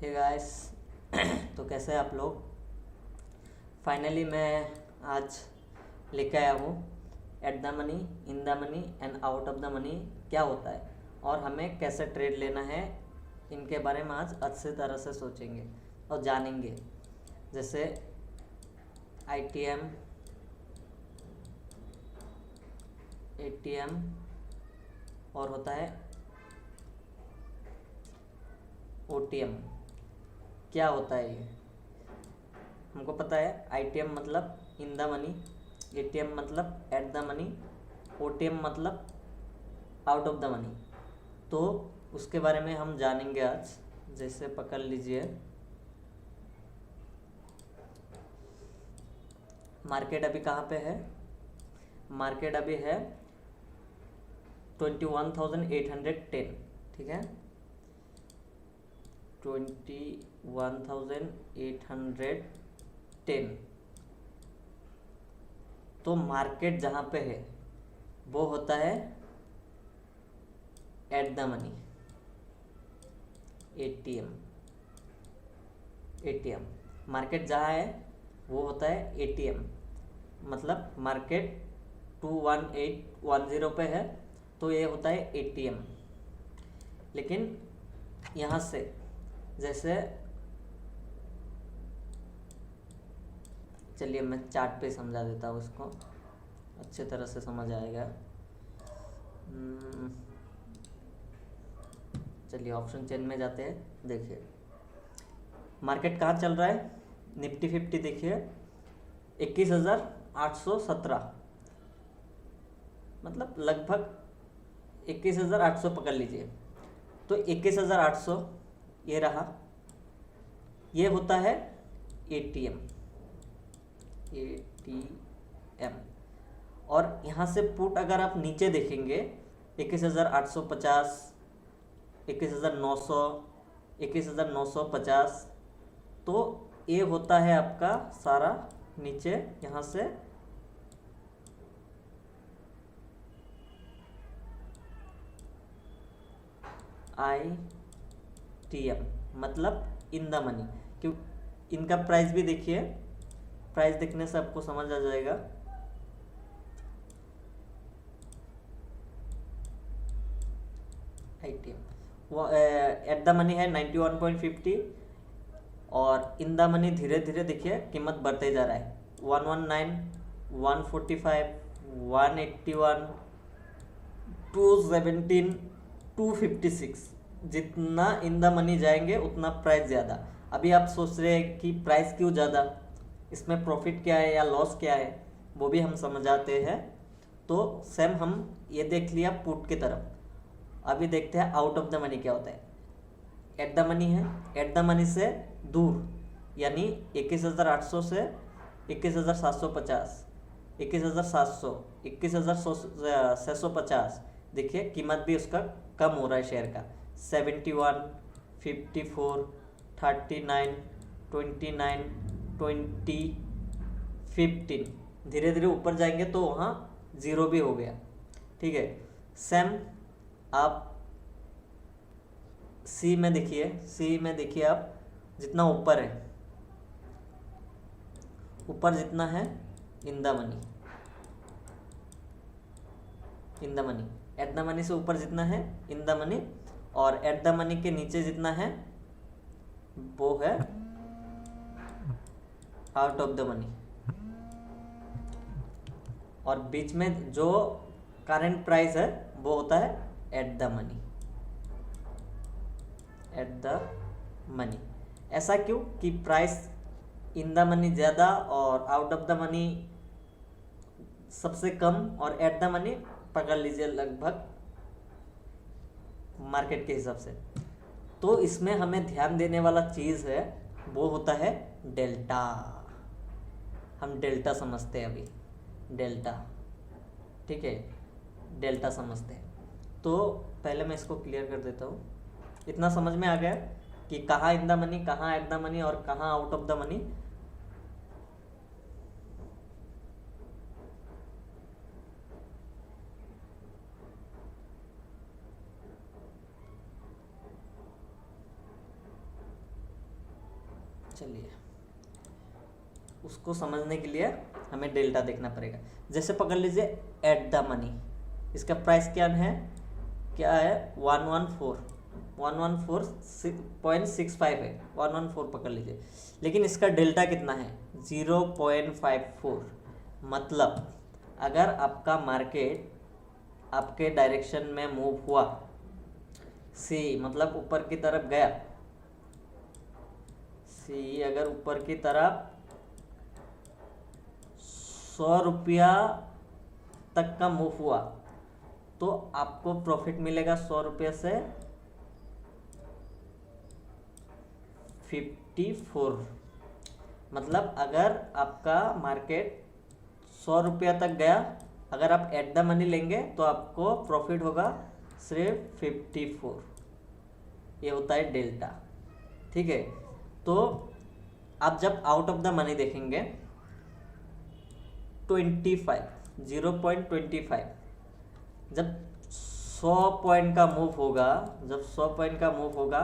Hey guys. तो कैसे हैं आप लोग। फाइनली मैं आज लेके आया हूँ at the money, in the money and out of the money क्या होता है और हमें कैसे ट्रेड लेना है। इनके बारे में आज अच्छी तरह से सोचेंगे और जानेंगे। जैसे आईटीएम, एटीएम और होता है ओटीएम। क्या होता है ये हमको पता है। आईटीएम मतलब इन द मनी, एटीएम मतलब एट द मनी, ओटीएम मतलब आउट ऑफ द मनी। तो उसके बारे में हम जानेंगे आज। जैसे पकड़ लीजिए, मार्केट अभी कहाँ पे है। मार्केट अभी है 21,810। ठीक है, 21,810। तो मार्केट जहाँ पे है वो होता है at the money, ATM. ATM market जहाँ है वो होता है एटीएम। मतलब मार्केट 21810 पे है तो ये होता है एटीएम। लेकिन यहाँ से जैसे, चलिए मैं चार्ट पे समझा देता हूँ इसको, अच्छे तरह से समझ आएगा। चलिए ऑप्शन चेन में जाते हैं। देखिए मार्केट कहाँ चल रहा है। निफ्टी 50 देखिए 21,817, मतलब लगभग 21,800 पकड़ लीजिए। तो 21,800 ये रहा, ये होता है एटीएम। एटीएम। और यहाँ से पुट अगर आप नीचे देखेंगे 21,850, 21,900, 21,950, तो ये होता है आपका सारा नीचे। यहाँ से आई टी एम मतलब इन द मनी। क्यों, इनका प्राइस भी देखिए, प्राइस देखने से आपको समझ आ जाएगा। आई टी एम वो एट द मनी है 91.50 और इन द मनी धीरे धीरे देखिए कीमत बढ़ते जा रहा है। 119, 145, 181, 217, 256। जितना इन द मनी जाएंगे उतना प्राइस ज़्यादा। अभी आप सोच रहे हैं कि प्राइस क्यों ज़्यादा, इसमें प्रॉफिट क्या है या लॉस क्या है, वो भी हम समझाते हैं। तो सेम हम ये देख लिया पुट की तरफ। अभी देखते हैं आउट ऑफ द मनी क्या होता है। एट द मनी है, एट द मनी से दूर, यानी 21,800 से 21,750, 21,700, 21,650। देखिए कीमत भी उसका कम हो रहा है शेयर का। 71, 54, 39, 29, 20, 15। धीरे धीरे ऊपर जाएंगे तो वहाँ ज़ीरो भी हो गया। ठीक है, सेम आप सी में देखिए, सी में देखिए आप जितना ऊपर है, ऊपर जितना है in the money, in the money, at the money से ऊपर जितना है इन द मनी, और एट द मनी के नीचे जितना है वो है आउट ऑफ द मनी। और बीच में जो करंट प्राइस है वो होता है at the money, at the money. ऐसा क्यों कि प्राइस इन द मनी ज़्यादा और आउट ऑफ द मनी सबसे कम, और एट द मनी पकड़ लीजिए लगभग मार्केट के हिसाब से। तो इसमें हमें ध्यान देने वाला चीज़ है वो होता है डेल्टा। हम डेल्टा समझते हैं अभी, डेल्टा। ठीक है, डेल्टा समझते हैं। तो पहले मैं इसको क्लियर कर देता हूँ। इतना समझ में आ गया कि कहाँ इन द मनी, कहाँ एट द मनी और कहाँ आउट ऑफ द मनी। चलिए, उसको समझने के लिए हमें डेल्टा देखना पड़ेगा। जैसे पकड़ लीजिए एट द मनी, इसका प्राइस क्या है 114.65 है, 114 पकड़ लीजिए, लेकिन इसका डेल्टा कितना है 0.54। मतलब अगर आपका मार्केट आपके डायरेक्शन में मूव हुआ, सी मतलब ऊपर की तरफ गया, सी अगर ऊपर की तरफ 100 रुपया तक का मूव हुआ तो आपको प्रॉफिट मिलेगा 100 रुपये से 54। मतलब अगर आपका मार्केट 100 रुपया तक गया, अगर आप एट द मनी लेंगे तो आपको प्रॉफिट होगा सिर्फ 54। ये होता है डेल्टा। ठीक है, तो आप जब आउट ऑफ द मनी देखेंगे 0.25, जब 100 पॉइंट का मूव होगा,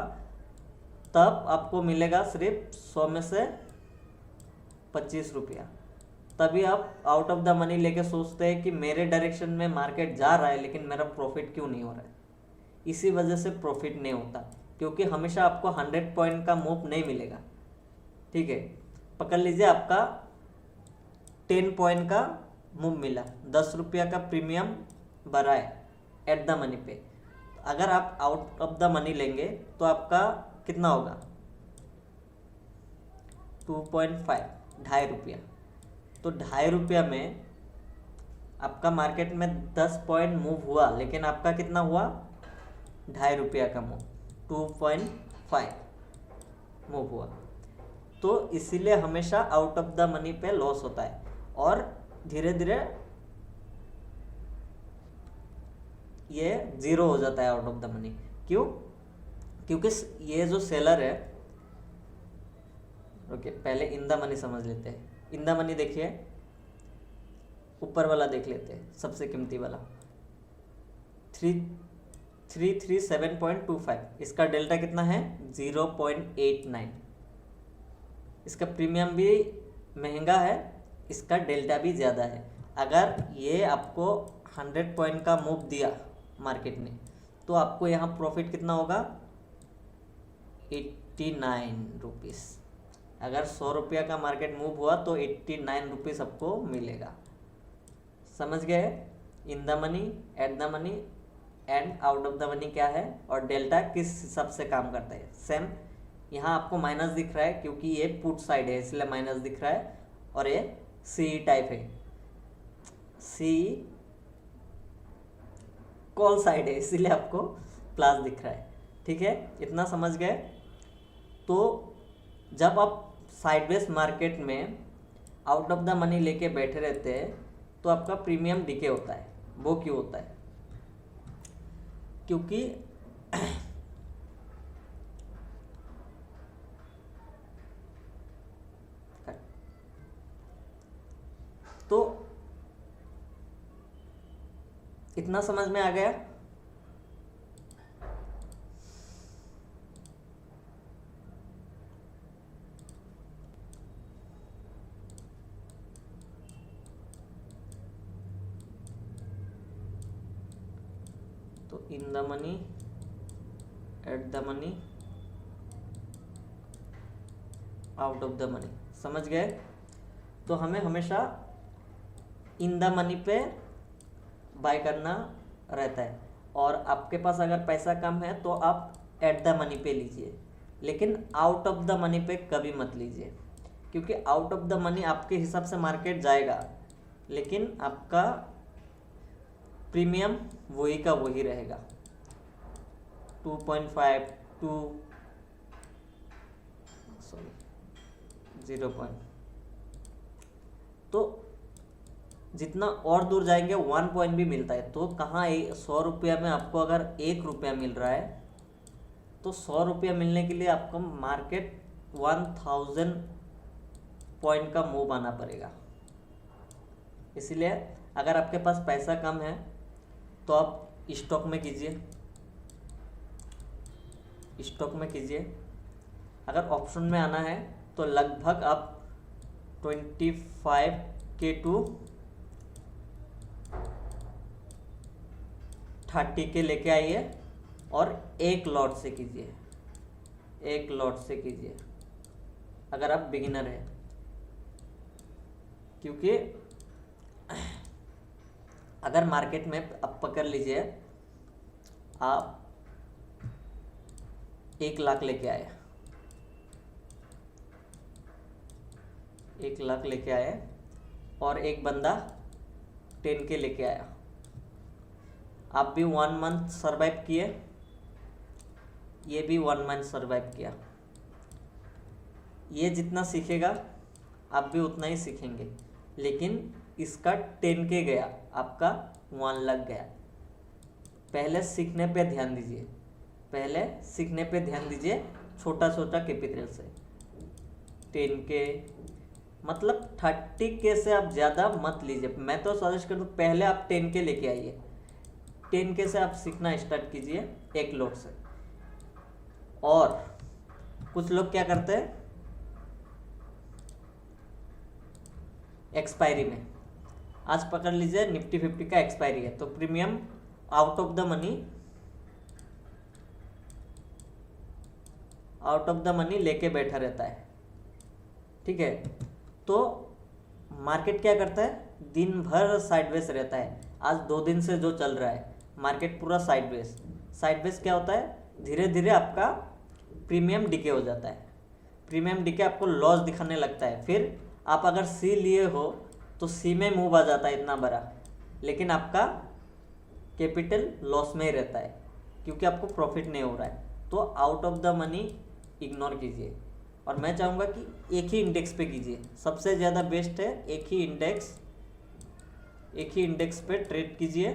तब आपको मिलेगा सिर्फ 100 में से 25 रुपया। तभी आप आउट ऑफ द मनी लेके सोचते हैं कि मेरे डायरेक्शन में मार्केट जा रहा है लेकिन मेरा प्रॉफिट क्यों नहीं हो रहा है। इसी वजह से प्रॉफिट नहीं होता, क्योंकि हमेशा आपको 100 पॉइंट का मूव नहीं मिलेगा। ठीक है, पकड़ लीजिए आपका 10 पॉइंट का मूव मिला, 10 रुपया का प्रीमियम भरा है एट द मनी पे। अगर आप आउट ऑफ द मनी लेंगे तो आपका कितना होगा 2.5, 2.5 रुपया। तो 2.5 रुपया में आपका मार्केट में 10 पॉइंट मूव हुआ, लेकिन आपका कितना हुआ 2.5 रुपया का मूव, 2.5 मूव हुआ। तो इसीलिए हमेशा आउट ऑफ द मनी पे लॉस होता है और धीरे धीरे ये जीरो हो जाता है आउट ऑफ द मनी। क्यों? क्योंकि ये जो सेलर है, ओके पहले इन द मनी समझ लेते हैं। इन द मनी देखिए, ऊपर वाला देख लेते हैं, सबसे कीमती वाला 337.25, इसका डेल्टा कितना है 0.89। इसका प्रीमियम भी महंगा है, इसका डेल्टा भी ज़्यादा है। अगर ये आपको 100 पॉइंट का मूव दिया मार्केट ने, तो आपको यहाँ प्रॉफिट कितना होगा 89 रुपीज़। अगर 100 रुपया का मार्केट मूव हुआ तो 89 रुपीज़ आपको मिलेगा। समझ गए? In the money, at the money and out of the money क्या है और डेल्टा किस हिसाब से काम करता है। सेम यहाँ आपको माइनस दिख रहा है क्योंकि ये पुट साइड है इसलिए माइनस दिख रहा है, और ये सी टाइप है, सी कॉल साइड है इसीलिए आपको प्लस दिख रहा है। ठीक है, इतना समझ गए? तो जब आप साइडवेज मार्केट में आउट ऑफ द मनी लेके बैठे रहते हैं तो आपका प्रीमियम डिके होता है। वो क्यों होता है? क्योंकि तो इतना समझ में आ गया? तो in the money, at the money, out of the money, समझ गए? तो हमें हमेशा इन द मनी पे बाय करना रहता है, और आपके पास अगर पैसा कम है तो आप एट द मनी पे लीजिए, लेकिन आउट ऑफ द मनी पे कभी मत लीजिए, क्योंकि आउट ऑफ द मनी आपके हिसाब से मार्केट जाएगा लेकिन आपका प्रीमियम वही का वही रहेगा 2.5 टू 0 पॉइंट। तो जितना और दूर जाएंगे 1 पॉइंट भी मिलता है। तो कहाँ 100 रुपया में आपको अगर 1 रुपया मिल रहा है तो 100 रुपया मिलने के लिए आपको मार्केट 1000 पॉइंट का मूव आना पड़ेगा। इसलिए अगर आपके पास पैसा कम है तो आप स्टॉक में कीजिए, स्टॉक में कीजिए। अगर ऑप्शन में आना है तो लगभग आप 25K टू 30K लेके आइए और एक लॉट से कीजिए, एक लॉट से कीजिए अगर आप बिगिनर हैं, क्योंकि अगर मार्केट में अब पकड़ लीजिए आप 1 लाख लेके आए, 1 लाख लेके आए और एक बंदा 10K लेके आया, आप भी 1 मंथ सरवाइव किए, ये भी 1 मंथ सरवाइव किया। ये जितना सीखेगा आप भी उतना ही सीखेंगे, लेकिन इसका 10K गया, आपका 1 लाख गया। पहले सीखने पे ध्यान दीजिए, पहले सीखने पे ध्यान दीजिए, छोटा छोटा कैपिटल से। 10K मतलब 30K से आप ज़्यादा मत लीजिए। मैं तो सजेस्ट करता हूँ पहले आप 10K लेके आइए, 10K से आप सीखना स्टार्ट कीजिए एक लॉट से। और कुछ लोग क्या करते हैं, एक्सपायरी में, आज पकड़ लीजिए निफ्टी 50 का एक्सपायरी है तो premium out of the money लेके बैठा रहता है, ठीक है। तो मार्केट क्या करता है, दिन भर साइडवेज रहता है। आज 2 दिन से जो चल रहा है मार्केट पूरा साइडवेज क्या होता है, धीरे धीरे आपका प्रीमियम डिके हो जाता है, प्रीमियम डिके आपको लॉस दिखाने लगता है। फिर आप अगर सी लिए हो तो सी में मूव आ जाता है इतना बड़ा, लेकिन आपका कैपिटल लॉस में ही रहता है क्योंकि आपको प्रॉफिट नहीं हो रहा है। तो out of the money ignore कीजिए और मैं चाहूँगा कि एक ही इंडेक्स पे कीजिए, सबसे ज़्यादा बेस्ट है एक ही इंडेक्स पे ट्रेड कीजिए,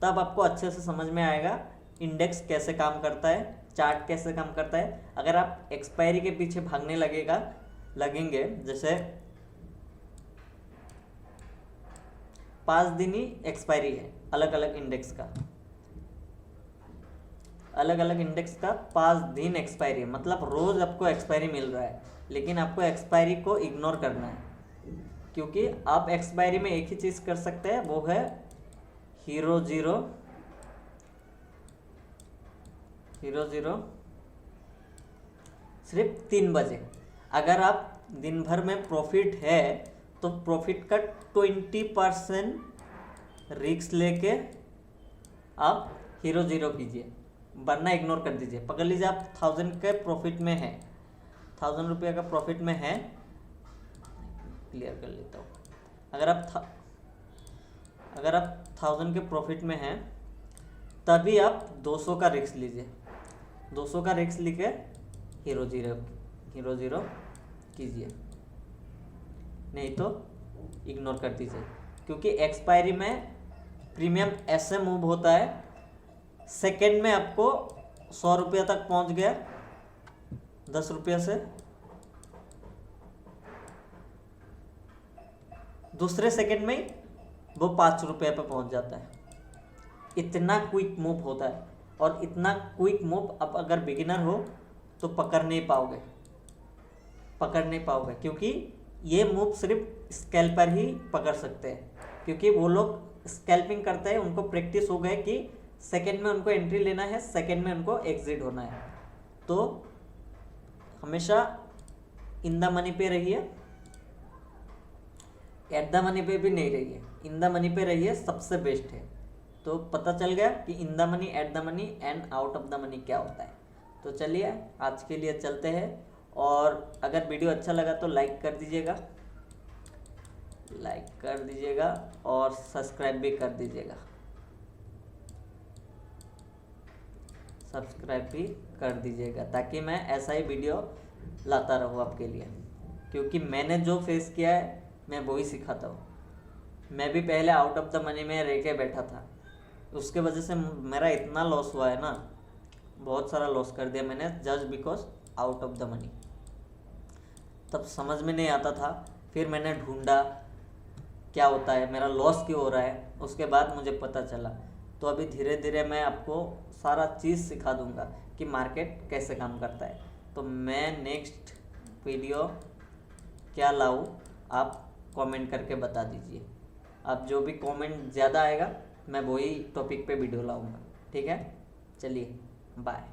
तब आपको अच्छे से समझ में आएगा इंडेक्स कैसे काम करता है, चार्ट कैसे काम करता है। अगर आप एक्सपायरी के पीछे भागने लगेंगे, जैसे 5 दिन ही एक्सपायरी है अलग अलग इंडेक्स का, 5 दिन एक्सपायरी है, मतलब रोज आपको एक्सपायरी मिल रहा है, लेकिन आपको एक्सपायरी को इग्नोर करना है, क्योंकि आप एक्सपायरी में एक ही चीज़ कर सकते हैं, वो है हीरो जीरो सिर्फ 3 बजे। अगर आप दिन भर में प्रॉफिट है तो प्रॉफिट का 20% रिस्क लेके आप हीरो जीरो कीजिए, वरना इग्नोर कर दीजिए। पकड़ लीजिए आप 1000 के प्रॉफिट में है, 1000 रुपये का प्रॉफिट में है, क्लियर कर लेता हूँ। अगर आप 1000 के प्रॉफिट में हैं तभी आप 200 का रिस्क लीजिए, 200 का रिस्क लेके हीरो जीरो कीजिए, नहीं तो इग्नोर कर दीजिए। क्योंकि एक्सपायरी में प्रीमियम ऐसे मूव होता है, सेकेंड में आपको 100 रुपये तक पहुंच गया, 10 रुपये से दूसरे सेकेंड में वो 5 रुपये पर पहुंच जाता है। इतना क्विक मूव होता है, और इतना क्विक मूव अब अगर बिगिनर हो तो पकड़ नहीं पाओगे, क्योंकि ये मूव सिर्फ स्कैल्पर ही पकड़ सकते हैं, क्योंकि वो लोग स्कैल्पिंग करते हैं, उनको प्रैक्टिस हो गए कि सेकंड में उनको एंट्री लेना है, सेकंड में उनको एग्जिट होना है। तो हमेशा इन द मनी पे रहिए, एट द मनी पे भी नहीं रहिए, इन द मनी पे रहिए, सबसे बेस्ट है। तो पता चल गया कि in the money, at the money and out of the money क्या होता है। तो चलिए आज के लिए चलते हैं, और अगर वीडियो अच्छा लगा तो लाइक कर दीजिएगा और सब्सक्राइब भी कर दीजिएगा, ताकि मैं ऐसा ही वीडियो लाता रहूँ आपके लिए, क्योंकि मैंने जो फेस किया है मैं वही सिखाता हूँ। मैं भी पहले आउट ऑफ द मनी में रह के बैठा था, उसके वजह से मेरा इतना लॉस हुआ है ना, बहुत सारा लॉस कर दिया मैंने, just because out of the money. तब समझ में नहीं आता था, फिर मैंने ढूंढा क्या होता है, मेरा लॉस क्यों हो रहा है, उसके बाद मुझे पता चला। तो अभी धीरे धीरे मैं आपको सारा चीज़ सिखा दूंगा कि मार्केट कैसे काम करता है। तो मैं नेक्स्ट वीडियो क्या लाऊं, आप कमेंट करके बता दीजिए। अब जो भी कमेंट ज़्यादा आएगा मैं वही टॉपिक पे वीडियो लाऊंगा। ठीक है, चलिए बाय।